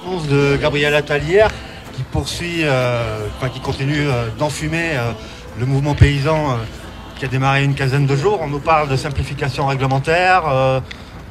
L'annonce de Gabriel Attal hier, qui poursuit, qui continue d'enfumer le mouvement paysan qui a démarré une quinzaine de jours. On nous parle de simplification réglementaire,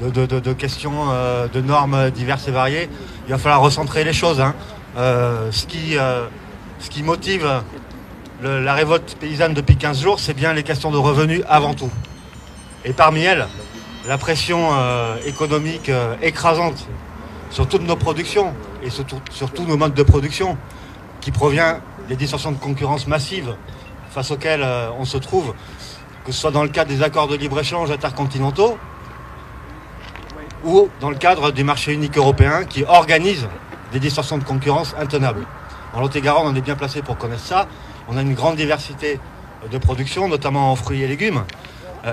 de questions de normes diverses et variées. Il va falloir recentrer les choses. Ce qui motive la révolte paysanne depuis 15 jours, c'est bien les questions de revenus avant tout. Et parmi elles, la pression économique écrasante sur toutes nos productions et sur tous nos modes de production, qui provient des distorsions de concurrence massives face auxquelles on se trouve, que ce soit dans le cadre des accords de libre-échange intercontinentaux ou dans le cadre du marché unique européen qui organise des distorsions de concurrence intenables. En Lot-et-Garonne, on est bien placé pour connaître ça. On a une grande diversité de production, notamment en fruits et légumes.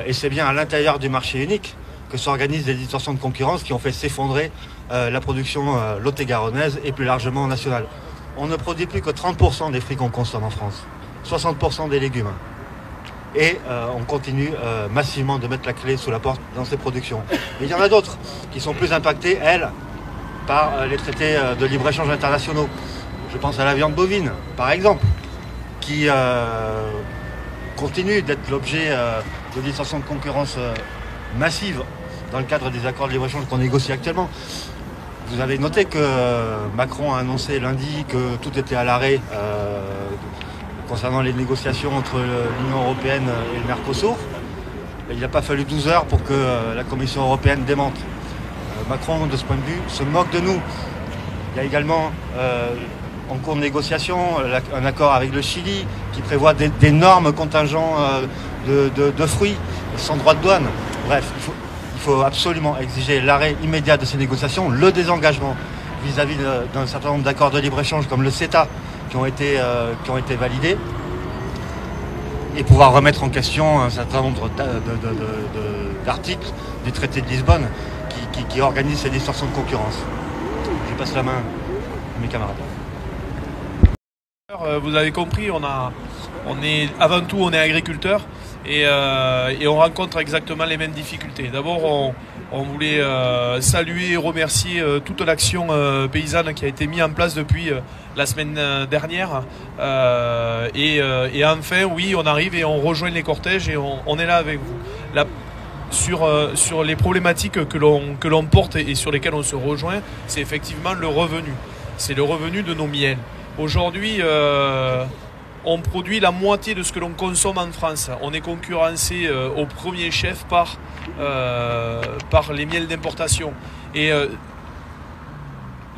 Et c'est bien à l'intérieur du marché unique que s'organisent des distorsions de concurrence qui ont fait s'effondrer la production lot-et-garonnaise et plus largement nationale. On ne produit plus que 30% des fruits qu'on consomme en France, 60% des légumes. Et on continue massivement de mettre la clé sous la porte dans ces productions. Mais il y en a d'autres qui sont plus impactées, elles, par les traités de libre-échange internationaux. Je pense à la viande bovine, par exemple, qui continue d'être l'objet de distorsions de concurrence massives dans le cadre des accords de libre-échange qu'on négocie actuellement. Vous avez noté que Macron a annoncé lundi que tout était à l'arrêt concernant les négociations entre l'Union européenne et le Mercosur. Il n'a pas fallu 12 heures pour que la Commission européenne démente. Macron, de ce point de vue, se moque de nous. Il y a également en cours de négociation un accord avec le Chili qui prévoit d'énormes contingents de fruits sans droit de douane. Bref, il faut absolument exiger l'arrêt immédiat de ces négociations, le désengagement vis-à-vis d'un certain nombre d'accords de libre-échange comme le CETA qui ont été validés, et pouvoir remettre en question un certain nombre d'articles du traité de Lisbonne qui organisent ces distorsions de concurrence. Je passe la main à mes camarades. Vous avez compris, avant tout on est agriculteur et on rencontre exactement les mêmes difficultés. D'abord on voulait saluer et remercier toute l'action paysanne qui a été mise en place depuis la semaine dernière et enfin oui, on arrive et on rejoint les cortèges et on est là avec vous. Sur les problématiques que l'on porte et sur lesquelles on se rejoint, c'est effectivement le revenu. C'est le revenu de nos miels. Aujourd'hui, on produit la moitié de ce que l'on consomme en France. On est concurrencé au premier chef par les miels d'importation. Et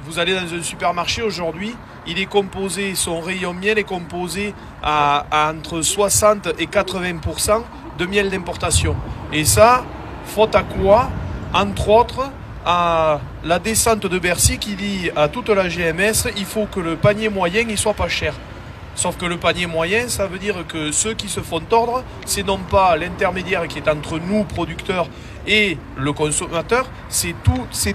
vous allez dans un supermarché aujourd'hui, son rayon miel est composé à entre 60 et 80% de miel d'importation. Et ça, faute à quoi? Entre autres, à la descente de Bercy qui dit à toute la GMS, il faut que le panier moyen il soit pas cher. Sauf que le panier moyen, ça veut dire que ceux qui se font tordre, c'est non pas l'intermédiaire qui est entre nous, producteurs, et le consommateur, c'est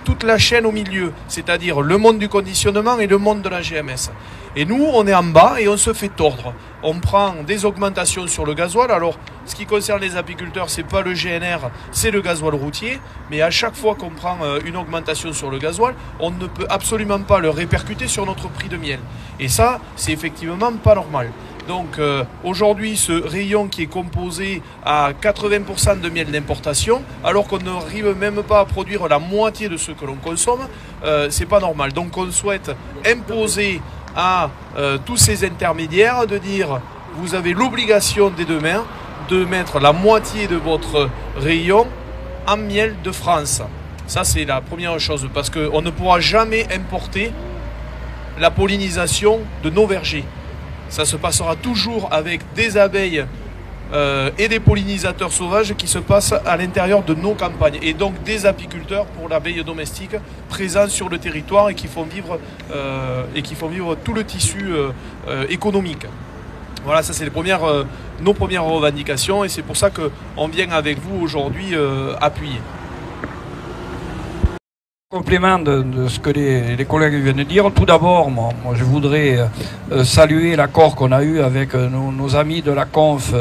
toute la chaîne au milieu, c'est-à-dire le monde du conditionnement et le monde de la GMS. Et nous, on est en bas et on se fait tordre. On prend des augmentations sur le gasoil. Alors, ce qui concerne les apiculteurs, c'est pas le GNR, c'est le gasoil routier. Mais à chaque fois qu'on prend une augmentation sur le gasoil, on ne peut absolument pas le répercuter sur notre prix de miel. Et ça, c'est effectivement pas normal. Donc aujourd'hui, ce rayon qui est composé à 80% de miel d'importation, alors qu'on n'arrive même pas à produire la moitié de ce que l'on consomme, c'est pas normal. Donc on souhaite imposer à tous ces intermédiaires de dire vous avez l'obligation dès demain de mettre la moitié de votre rayon en miel de France. Ça c'est la première chose, parce qu'on ne pourra jamais importer la pollinisation de nos vergers. Ça se passera toujours avec des abeilles et des pollinisateurs sauvages qui se passent à l'intérieur de nos campagnes. Et donc des apiculteurs pour l'abeille domestique présents sur le territoire et qui font vivre tout le tissu économique. Voilà, ça c'est nos premières revendications et c'est pour ça qu'on vient avec vous aujourd'hui appuyer. Complément de ce que les collègues viennent de dire. Tout d'abord, moi, je voudrais saluer l'accord qu'on a eu avec nos amis de la Conf,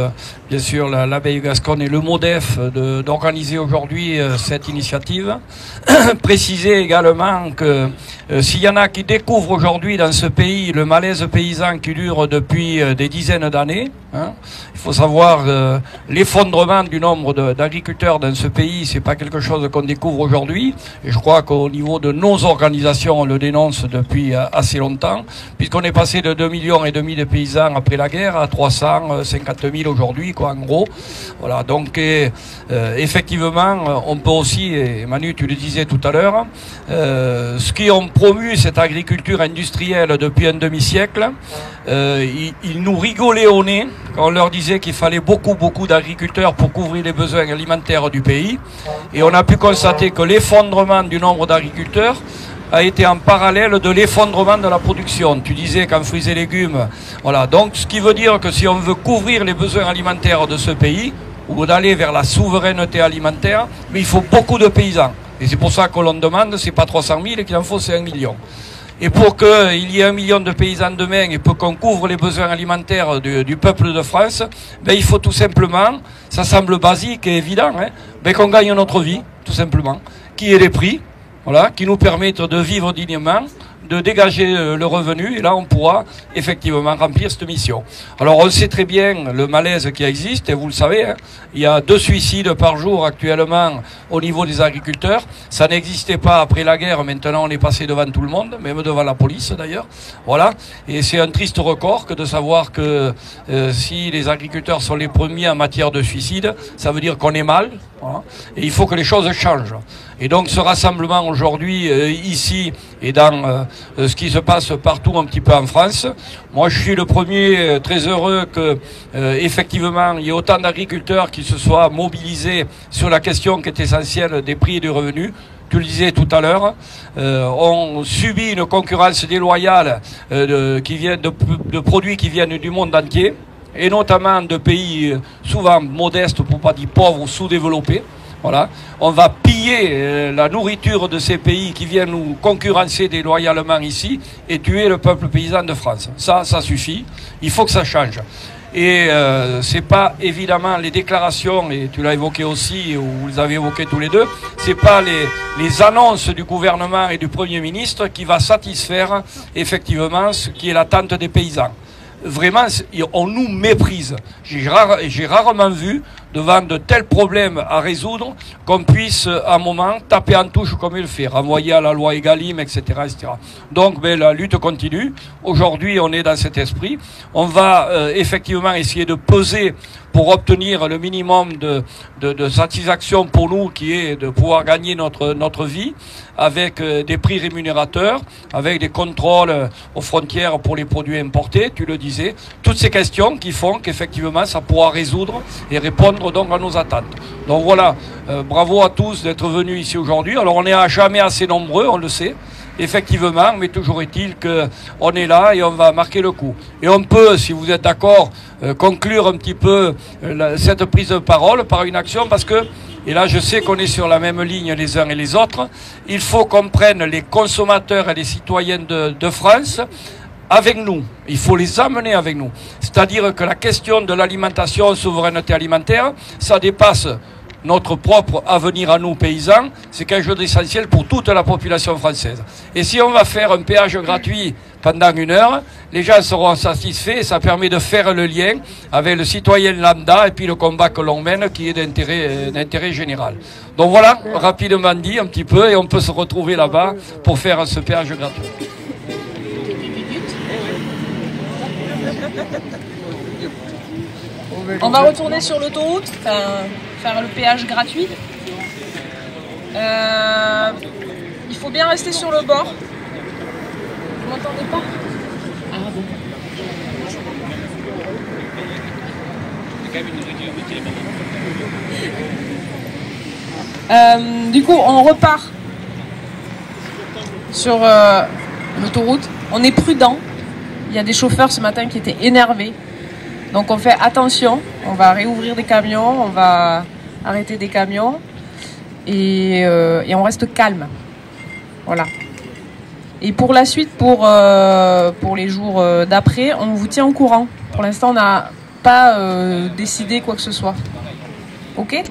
bien sûr l'Abeille Gasconne et le MODEF d'organiser aujourd'hui cette initiative. Préciser également que s'il y en a qui découvrent aujourd'hui dans ce pays le malaise paysan qui dure depuis des dizaines d'années, hein, il faut savoir l'effondrement du nombre d'agriculteurs dans ce pays, c'est pas quelque chose qu'on découvre aujourd'hui, et je crois qu'au niveau de nos organisations, on le dénonce depuis assez longtemps, puisqu'on est passé de 2,5 millions de paysans après la guerre à 350 000 aujourd'hui, quoi, en gros. Voilà, donc effectivement, on peut aussi, et Manu, tu le disais tout à l'heure, ce qui ont promu cette agriculture industrielle depuis un demi-siècle, ils nous rigolaient au nez quand on leur disait qu'il fallait beaucoup d'agriculteurs pour couvrir les besoins alimentaires du pays. Et on a pu constater que l'effondrement du nombre d'agriculteurs a été en parallèle de l'effondrement de la production. Tu disais qu'en fruits et légumes, voilà. Donc, ce qui veut dire que si on veut couvrir les besoins alimentaires de ce pays, ou d'aller vers la souveraineté alimentaire, mais il faut beaucoup de paysans. Et c'est pour ça que l'on demande, c'est pas 300 000 et qu'il en faut, c'est 1 million. Et pour qu'il y ait 1 million de paysans demain et pour qu'on couvre les besoins alimentaires du peuple de France, ben il faut tout simplement, ça semble basique et évident, hein, ben qu'on gagne notre vie, tout simplement, qu'il y ait des prix, voilà, qui nous permettent de vivre dignement, de dégager le revenu, et là on pourra effectivement remplir cette mission. Alors on sait très bien le malaise qui existe, et vous le savez, hein, il y a 2 suicides par jour actuellement au niveau des agriculteurs. Ça n'existait pas après la guerre, maintenant on est passé devant tout le monde, même devant la police d'ailleurs. Voilà, et c'est un triste record que de savoir que si les agriculteurs sont les premiers en matière de suicide, ça veut dire qu'on est mal, voilà, et il faut que les choses changent. Et donc ce rassemblement aujourd'hui, ici, et dans ce qui se passe partout un petit peu en France, moi je suis le premier très heureux que effectivement il y ait autant d'agriculteurs qui se soient mobilisés sur la question qui est essentielle des prix et du revenu. Tu le disais tout à l'heure, on subit une concurrence déloyale qui vient de produits qui viennent du monde entier, et notamment de pays souvent modestes, pour pas dire pauvres ou sous-développés. Voilà, on va piller la nourriture de ces pays qui viennent nous concurrencer déloyalement ici et tuer le peuple paysan de France. Ça suffit. Il faut que ça change. Et c'est pas évidemment les déclarations, et tu l'as évoqué aussi, ou vous les avez évoquées tous les deux, c'est pas les annonces du gouvernement et du Premier ministre qui va satisfaire effectivement ce qui est l'attente des paysans. Vraiment, on nous méprise. J'ai rarement vu, devant de tels problèmes à résoudre, qu'on puisse, à un moment, taper en touche comme il le fait, renvoyer à la loi Egalim, etc., etc. Donc, ben, la lutte continue. Aujourd'hui, on est dans cet esprit. On va effectivement essayer de peser pour obtenir le minimum de satisfaction pour nous, qui est de pouvoir gagner notre vie, avec des prix rémunérateurs, avec des contrôles aux frontières pour les produits importés, tu le disais. Toutes ces questions qui font qu'effectivement, ça pourra résoudre et répondre donc à nos attentes. Donc voilà, bravo à tous d'être venus ici aujourd'hui. Alors on n'est jamais assez nombreux, on le sait, effectivement, mais toujours est-il qu'on est là et on va marquer le coup. Et on peut, si vous êtes d'accord, conclure un petit peu cette prise de parole par une action, parce que, et là je sais qu'on est sur la même ligne les uns et les autres, il faut qu'on prenne les consommateurs et les citoyens de France avec nous. Il faut les amener avec nous. C'est-à-dire que la question de l'alimentation, souveraineté alimentaire, ça dépasse notre propre avenir à nous paysans, c'est quelque chose d'essentiel pour toute la population française. Et si on va faire un péage gratuit pendant 1 heure, les gens seront satisfaits et ça permet de faire le lien avec le citoyen lambda et puis le combat que l'on mène qui est d'intérêt général. Donc voilà, rapidement dit un petit peu, et on peut se retrouver là-bas pour faire ce péage gratuit. On va retourner sur l'autoroute, faire le péage gratuit. Il faut bien rester sur le bord. Vous m'entendez pas? Ah bon. Du coup, on repart sur l'autoroute. On est prudent. Il y a des chauffeurs ce matin qui étaient énervés. Donc on fait attention. On va réouvrir des camions, on va arrêter des camions et on reste calme. Voilà. Et pour la suite, pour les jours d'après, on vous tient au courant. Pour l'instant, on n'a pas décidé quoi que ce soit. Ok ?